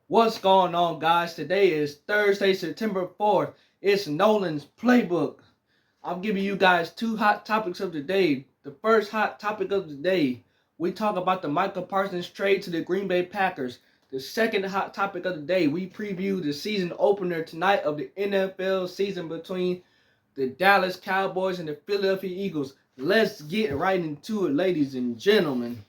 What's going on, guys? Today is Thursday, September 4th. It's Nolan's playbook. I'm giving you guys two hot topics of the day. The first hot topic of the day, we talk about the Micah Parsons trade to the Green Bay Packers. The second hot topic of the day, we preview the season opener tonight of the NFL season between the Dallas Cowboys and the Philadelphia Eagles. Let's get right into it, ladies and gentlemen.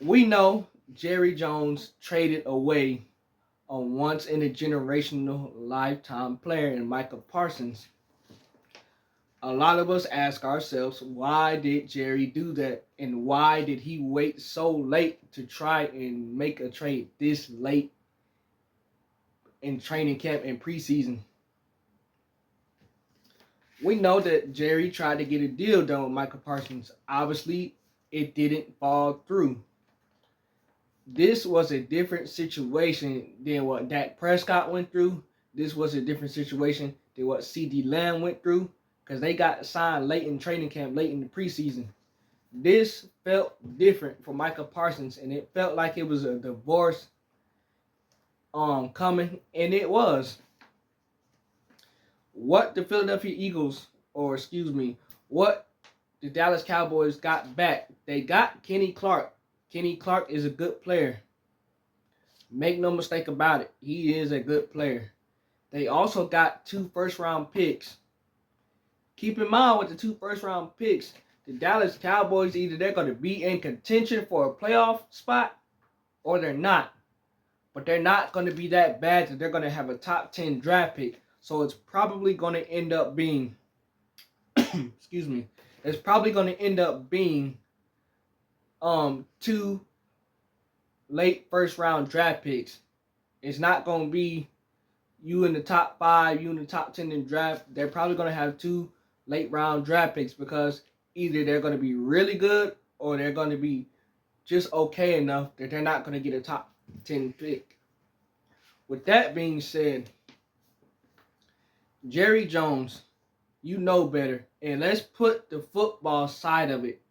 We know Jerry Jones traded away a once-in-a-generational lifetime player in Micah Parsons. A lot of us ask ourselves, why did Jerry do that? And why did he wait so late to try and make a trade this late in training camp and preseason? We know that Jerry tried to get a deal done with Micah Parsons. Obviously, it didn't fall through. This was a different situation than what Dak Prescott went through. This was a different situation than what CD Lamb went through because they got signed late in training camp, late in the preseason. This felt different for Micah Parsons, and it felt like it was a divorce coming, and it was. What the Philadelphia Eagles, what the Dallas Cowboys got back, they got Kenny Clark. Kenny Clark is a good player. Make no mistake about it. He is a good player. They also got 2 first-round picks. Keep in mind with the 2 first-round picks, the Dallas Cowboys, either they're going to be in contention for a playoff spot or they're not. But they're not going to be that bad that they're going to have a top 10 draft pick. So it's probably going to end up being, it's probably going to end up being 2 late first round draft picks. It's not going to be you in the top 5, you in the top 10 in draft. They're probably going to have 2 late round draft picks because either they're going to be really good or they're going to be just okay enough that they're not going to get a top 10 pick. With that being said, Jerry Jones, you know better. And let's put the football side of it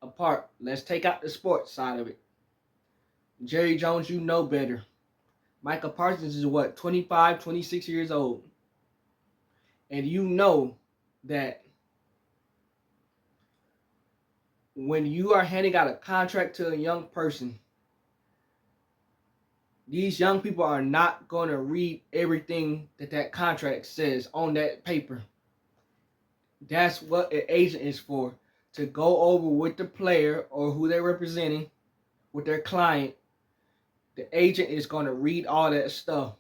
apart. Let's take out the sports side of it. Jerry Jones, you know better. Micah Parsons is 25, 26 years old. And you know that when you are handing out a contract to a young person, these young people are not going to read everything that contract says on that paper. That's what an agent is for. To go over with the player or who they're representing, with their client. The agent is going to read all that stuff.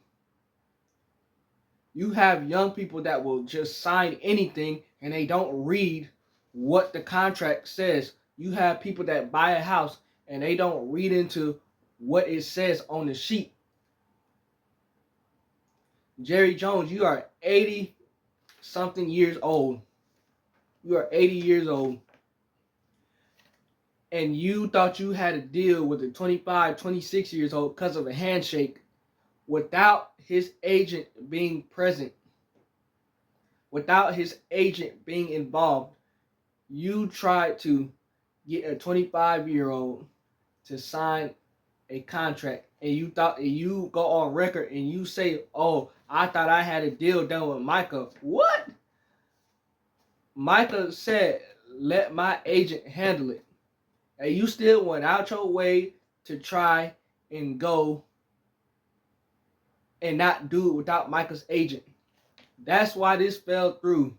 You have young people that will just sign anything and they don't read what the contract says. You have people that buy a house and they don't read into what it says on the sheet. Jerry Jones, you are 80-something years old. You are 80 years old. And you thought you had a deal with a 25, 26 years old because of a handshake without his agent being present, without his agent being involved. You tried to get a 25-year-old to sign a contract, and you thought you go on record and you say, oh, I thought I had a deal done with Micah. What? Micah said, let my agent handle it. And you still went out your way to try and go and not do it without Micah's agent. That's why this fell through.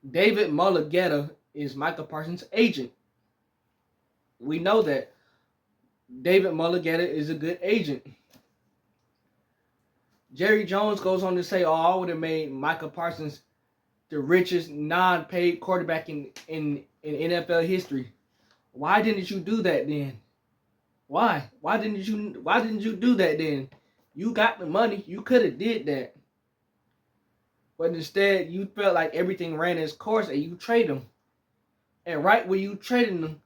David Mulligetta is Micah Parsons' agent. We know that. David Mulligetta is a good agent. Jerry Jones goes on to say, oh, I would have made Micah Parsons the richest non-paid quarterback in NFL history. Why didn't you do that then? Why? Why didn't you do that then? You got the money. You could have did that. But instead, you felt like everything ran its course and you trade him. And right when you traded him,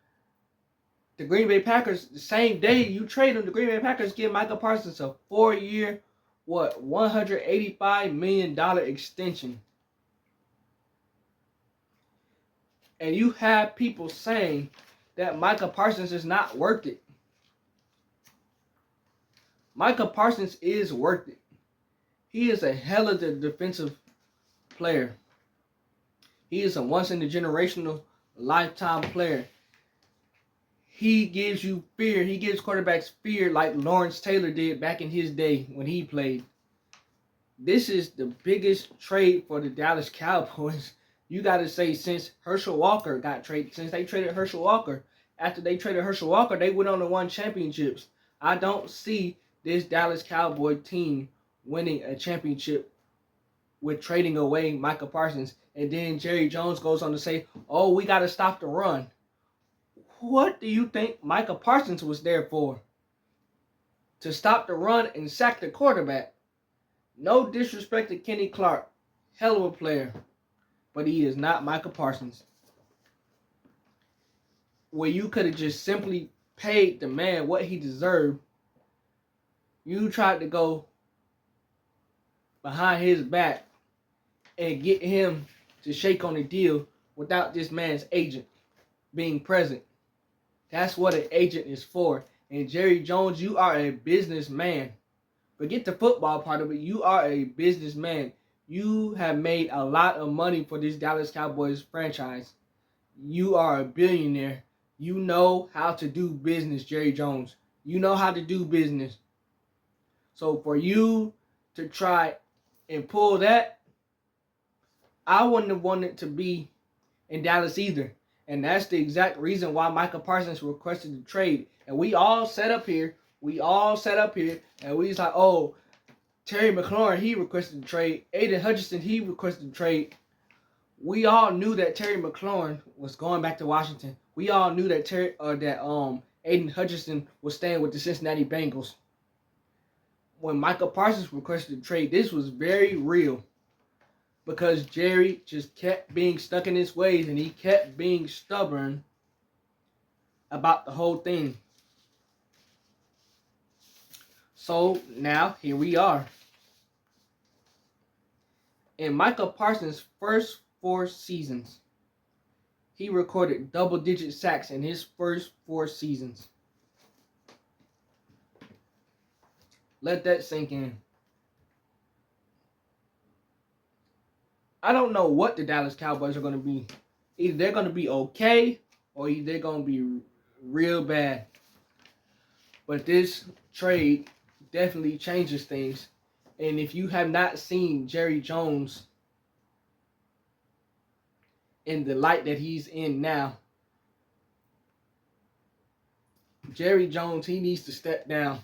the Green Bay Packers, the same day you trade him, the Green Bay Packers give Micah Parsons a 4-year, $185 million extension. And you have people saying that Micah Parsons is not worth it. Micah Parsons is worth it. He is a hell of a defensive player. He is a once-in-a-generational lifetime player. He gives you fear. He gives quarterbacks fear like Lawrence Taylor did back in his day when he played. This is the biggest trade for the Dallas Cowboys. You got to say since Herschel Walker got traded, since they traded Herschel Walker. After they traded Herschel Walker, they went on to win championships. I don't see this Dallas Cowboy team winning a championship with trading away Micah Parsons. And then Jerry Jones goes on to say, oh, we got to stop the run. What do you think Micah Parsons was there for? To stop the run and sack the quarterback. No disrespect to Kenny Clark. Hell of a player. But he is not Micah Parsons. Where you could have just simply paid the man what he deserved. You tried to go behind his back and get him to shake on the deal without this man's agent being present. That's what an agent is for. And Jerry Jones, you are a businessman. Forget the football part of it. You are a businessman. You have made a lot of money for this Dallas Cowboys franchise. You are a billionaire. You know how to do business, Jerry Jones. You know how to do business. So for you to try and pull that, I wouldn't have wanted to be in Dallas either. And that's the exact reason why Micah Parsons requested the trade. And we all sat up here. And we was like, oh, Terry McLaurin, he requested the trade. Aiden Hutchinson, he requested the trade. We all knew that Terry McLaurin was going back to Washington. We all knew that Aiden Hutchinson was staying with the Cincinnati Bengals. When Micah Parsons requested the trade, this was very real. Because Jerry just kept being stuck in his ways and he kept being stubborn about the whole thing. So now here we are. In Micah Parsons' first 4 seasons, he recorded double-digit sacks in his first 4 seasons. Let that sink in. I don't know what the Dallas Cowboys are going to be. Either they're going to be okay or either they're going to be real bad. But this trade definitely changes things. And if you have not seen Jerry Jones in the light that he's in now, Jerry Jones, he needs to step down.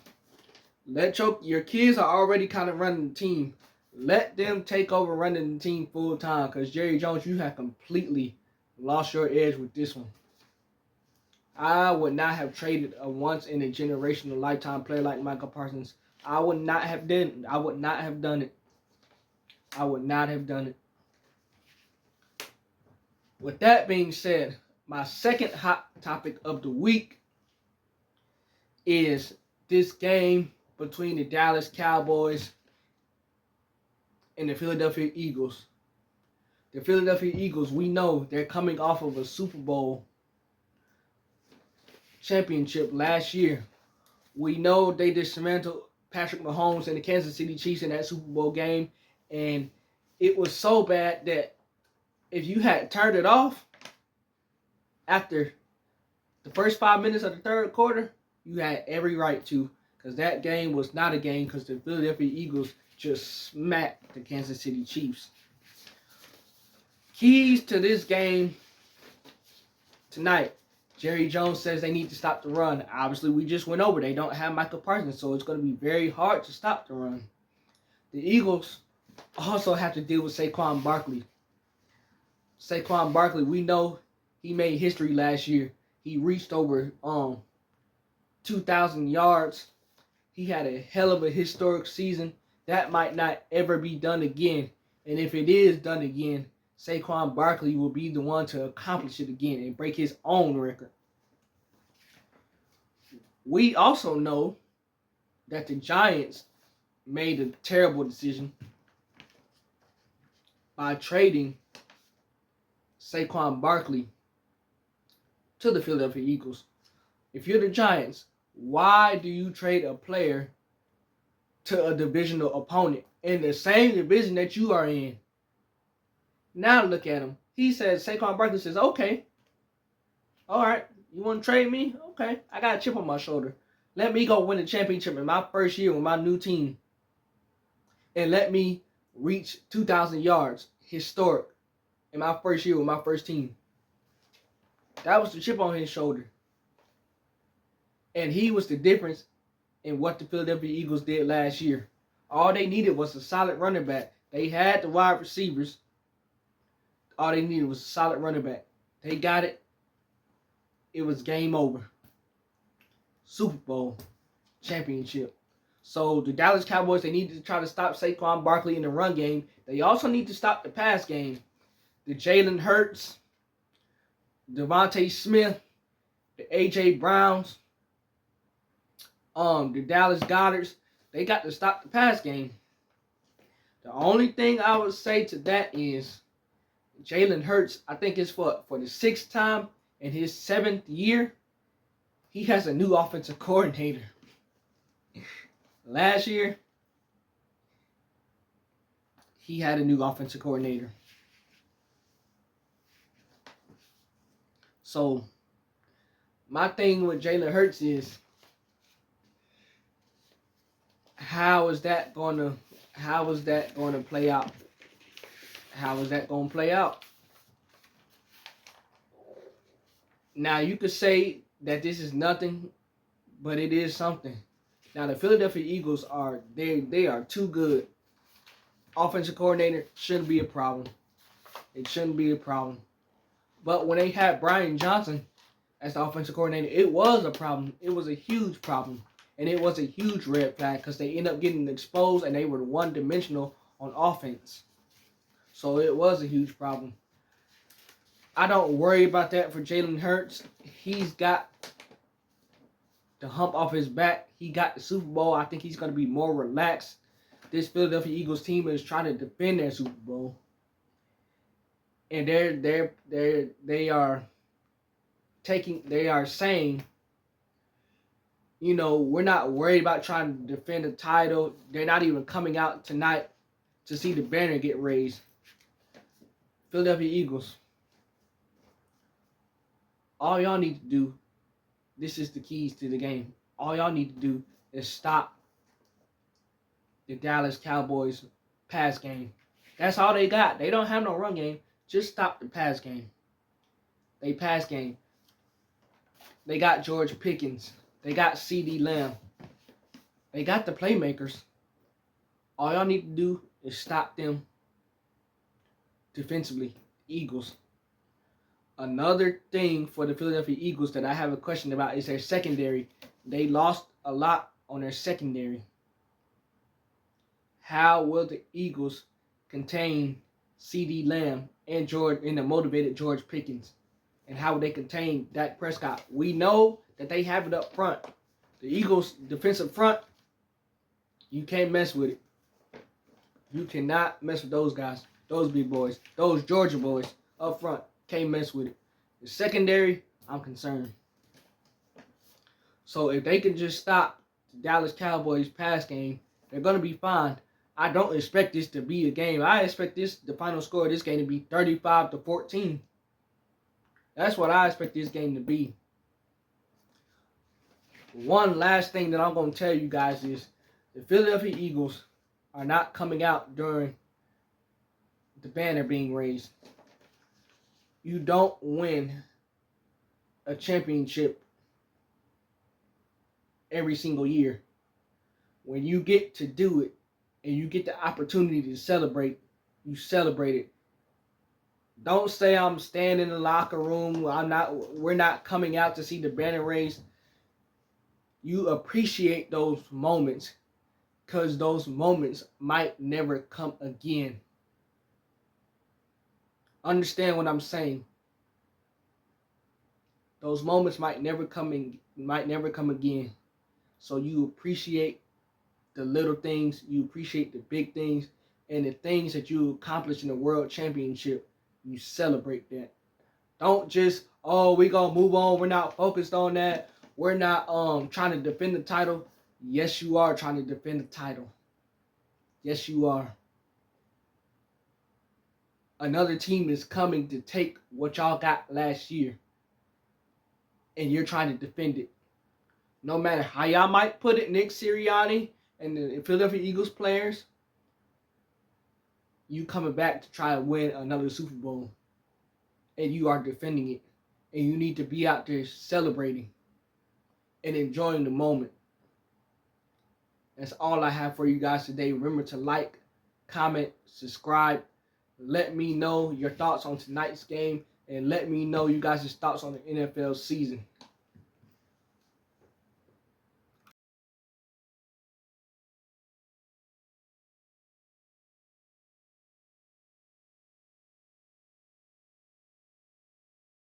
Your kids are already kind of running the team. Let them take over running the team full time because Jerry Jones, you have completely lost your edge with this one. I would not have traded a once-in-a-generational lifetime player like Micah Parsons. I would not have done it. I would not have done it. With that being said, my second hot topic of the week is this game between the Dallas Cowboys and the Philadelphia Eagles. The Philadelphia Eagles, we know they're coming off of a Super Bowl championship last year. We know they dismantled Patrick Mahomes and the Kansas City Chiefs in that Super Bowl game. And it was so bad that if you had turned it off after the first 5 minutes of the third quarter, you had every right to. Because that game was not a game because the Philadelphia Eagles just smacked the Kansas City Chiefs. Keys to this game tonight. Jerry Jones says they need to stop the run. Obviously, we just went over. They don't have Micah Parsons, so it's going to be very hard to stop the run. The Eagles also have to deal with Saquon Barkley. Saquon Barkley, we know he made history last year. He reached over 2,000 yards. He had a hell of a historic season. That might not ever be done again. And if it is done again, Saquon Barkley will be the one to accomplish it again and break his own record. We also know that the Giants made a terrible decision by trading Saquon Barkley to the Philadelphia Eagles. If you're the Giants, why do you trade a player to a divisional opponent in the same division that you are in. Now look at him. He says, Saquon Barkley says, okay, all right, you want to trade me? Okay, I got a chip on my shoulder. Let me go win the championship in my first year with my new team. And let me reach 2,000 yards, historic, in my first year with my first team. That was the chip on his shoulder. And he was the difference in what the Philadelphia Eagles did last year. All they needed was a solid running back. They had the wide receivers. All they needed was a solid running back. They got it. It was game over. Super Bowl championship. So the Dallas Cowboys, they need to try to stop Saquon Barkley in the run game. They also need to stop the pass game. The Jalen Hurts, Devontae Smith, the A.J. Browns, the Dallas Goddards, they got to stop the pass game. The only thing I would say to that is Jalen Hurts, I think it's for the sixth time in his 7th year, he has a new offensive coordinator. Last year, he had a new offensive coordinator. So, my thing with Jalen Hurts is, how is that going to play out? How is that going to play out? Now, you could say that this is nothing, but it is something. Now, the Philadelphia Eagles they are too good. Offensive coordinator shouldn't be a problem. It shouldn't be a problem. But when they had Brian Johnson as the offensive coordinator, it was a problem. It was a huge problem. And it was a huge red flag because they ended up getting exposed and they were one-dimensional on offense. So it was a huge problem. I don't worry about that for Jalen Hurts. He's got the hump off his back. He got the Super Bowl. I think he's going to be more relaxed. This Philadelphia Eagles team is trying to defend their Super Bowl. And they are saying, you know, we're not worried about trying to defend the title. They're not even coming out tonight to see the banner get raised. Philadelphia Eagles, all y'all need to do, this is the keys to the game. All y'all need to do is stop the Dallas Cowboys pass game. That's all they got. They don't have no run game. Just stop the pass game. They pass game. They got George Pickens. They got CeeDee Lamb. They got the playmakers. All y'all need to do is stop them defensively. Eagles. Another thing for the Philadelphia Eagles that I have a question about is their secondary. They lost a lot on their secondary. How will the Eagles contain CeeDee Lamb and the motivated George Pickens? And how will they contain Dak Prescott? We know that they have it up front. The Eagles' defensive front, you can't mess with it. You cannot mess with those guys, those big boys, those Georgia boys up front. Can't mess with it. The secondary, I'm concerned. So if they can just stop the Dallas Cowboys pass game, they're going to be fine. I don't expect this to be a game. I expect the final score of this game to be 35-14. That's what I expect this game to be. One last thing that I'm going to tell you guys is the Philadelphia Eagles are not coming out during the banner being raised. You don't win a championship every single year. When you get to do it and you get the opportunity to celebrate, you celebrate it. Don't say I'm staying in the locker room. We're not coming out to see the banner raised. You appreciate those moments because those moments might never come again. Understand what I'm saying. Those moments might never come again. So you appreciate the little things, you appreciate the big things, and the things that you accomplish in the World Championship, you celebrate that. Don't just, we're gonna move on. We're not focused on that. We're not trying to defend the title. Yes, you are trying to defend the title. Yes, you are. Another team is coming to take what y'all got last year, and you're trying to defend it. No matter how y'all might put it, Nick Sirianni and the Philadelphia Eagles players, you coming back to try to win another Super Bowl, and you are defending it, and you need to be out there celebrating and enjoying the moment. That's all I have for you guys today. Remember to like, comment, subscribe. Let me know your thoughts on tonight's game, and let me know you guys' thoughts on the NFL season.